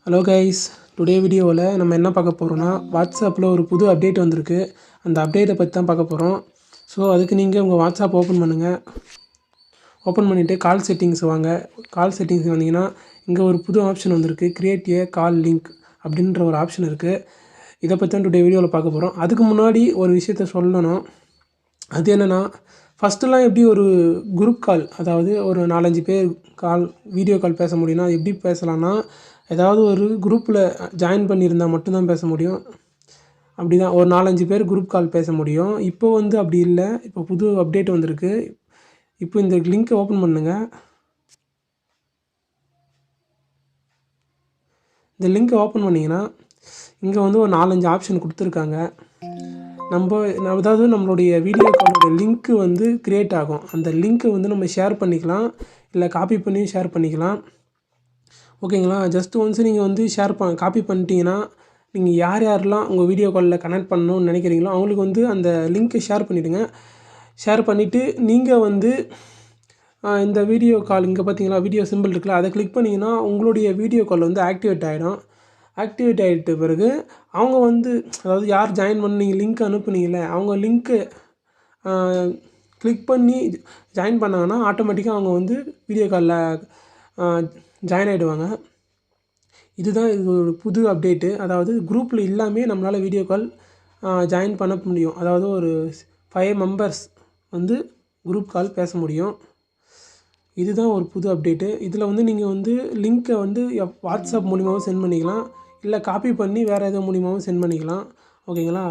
Hello guys, today வீடியோவில் நம்ம என்ன பார்க்க போகிறோன்னா வாட்ஸ்அப்பில் ஒரு புது அப்டேட் வந்திருக்கு. அந்த அப்டேட்டை பற்றி தான் பார்க்க போகிறோம். ஸோ அதுக்கு நீங்கள் உங்கள் வாட்ஸ்அப் ஓப்பன் பண்ணுங்கள். ஓப்பன் பண்ணிவிட்டு கால் செட்டிங்ஸ் வாங்க. கால் செட்டிங்ஸ் வந்தீங்கன்னா இங்கே ஒரு புது ஆப்ஷன் வந்திருக்கு, கிரியேட் ஏ கால் லிங்க் அப்படின்ற ஒரு ஆப்ஷன் இருக்குது. இதை பற்றி தான் டுடே வீடியோவில் பார்க்க போகிறோம். அதுக்கு முன்னாடி ஒரு விஷயத்த சொல்லணும். அது என்னென்னா, ஃபஸ்ட்டுலாம் எப்படி ஒரு குரூப் கால், அதாவது ஒரு 4-5 பேர் வீடியோ கால் பேச முடியும்னா எப்படி பேசலான்னா, ஏதாவது ஒரு குரூப்பில் ஜாயின் பண்ணியிருந்தால் மட்டும்தான் பேச முடியும். அப்படி தான் ஒரு 4-5 பேர் குரூப் கால் பேச முடியும். இப்போ வந்து அப்படி இல்லை. இப்போ புது அப்டேட் வந்திருக்கு. இப்போ இந்த லிங்க்கை ஓப்பன் பண்ணுங்கள். இந்த லிங்க்கை ஓப்பன் பண்ணிங்கன்னா இங்கே வந்து ஒரு 4-5 ஆப்ஷன் கொடுத்துருக்காங்க. அதாவது நம்மளுடைய வீடியோ காலோட லிங்க்கு வந்து க்ரியேட் ஆகும். அந்த லிங்க்கை வந்து நம்ம ஷேர் பண்ணிக்கலாம், இல்லை காப்பி பண்ணி ஷேர் பண்ணிக்கலாம். ஓகேங்களா? ஜஸ்ட் ஒன்ஸ் நீங்கள் வந்து காப்பி பண்ணிட்டீங்கன்னா, நீங்கள் யாரெல்லாம் உங்கள் வீடியோ காலில் கனெக்ட் பண்ணணும்னு நினைக்கிறீங்களோ அவங்களுக்கு வந்து அந்த லிங்க்கை ஷேர் பண்ணிவிடுங்க. ஷேர் பண்ணிவிட்டு நீங்கள் வந்து இந்த வீடியோ கால் இங்கே பார்த்தீங்களா, வீடியோ சிம்பிள் இருக்குல்ல, அதை கிளிக் பண்ணிங்கன்னா உங்களுடைய வீடியோ கால் வந்து ஆக்டிவேட் ஆகிடும். ஆக்டிவேட் ஆகிட்ட பிறகு அவங்க வந்து, அதாவது யார் ஜாயின் பண்ணி நீங்கள் லிங்க் அனுப்புனீங்கல்ல, அவங்க லிங்க்கு கிளிக் பண்ணி ஜாயின் பண்ணாங்கன்னா ஆட்டோமேட்டிக்காக அவங்க வந்து வீடியோ காலில் ஜாயின் ஆகிடுவாங்க. இது ஒரு புது அப்டேட்டு. அதாவது குரூப்பில் இல்லாமல் நம்மளால் வீடியோ கால் ஜாயின் பண்ண முடியும். அதாவது ஒரு 5 மெம்பர்ஸ் வந்து குரூப் கால் பேச முடியும். இதுதான் ஒரு புது அப்டேட்டு. இதில் வந்து நீங்கள் வந்து லிங்க்கை வந்து வாட்ஸ்அப் மூலிமாவும் சென்ட் பண்ணிக்கலாம், இல்லை காப்பி பண்ணி வேறு எதோ மூலிமாவும் சென்ட் பண்ணிக்கலாம். ஓகேங்களா?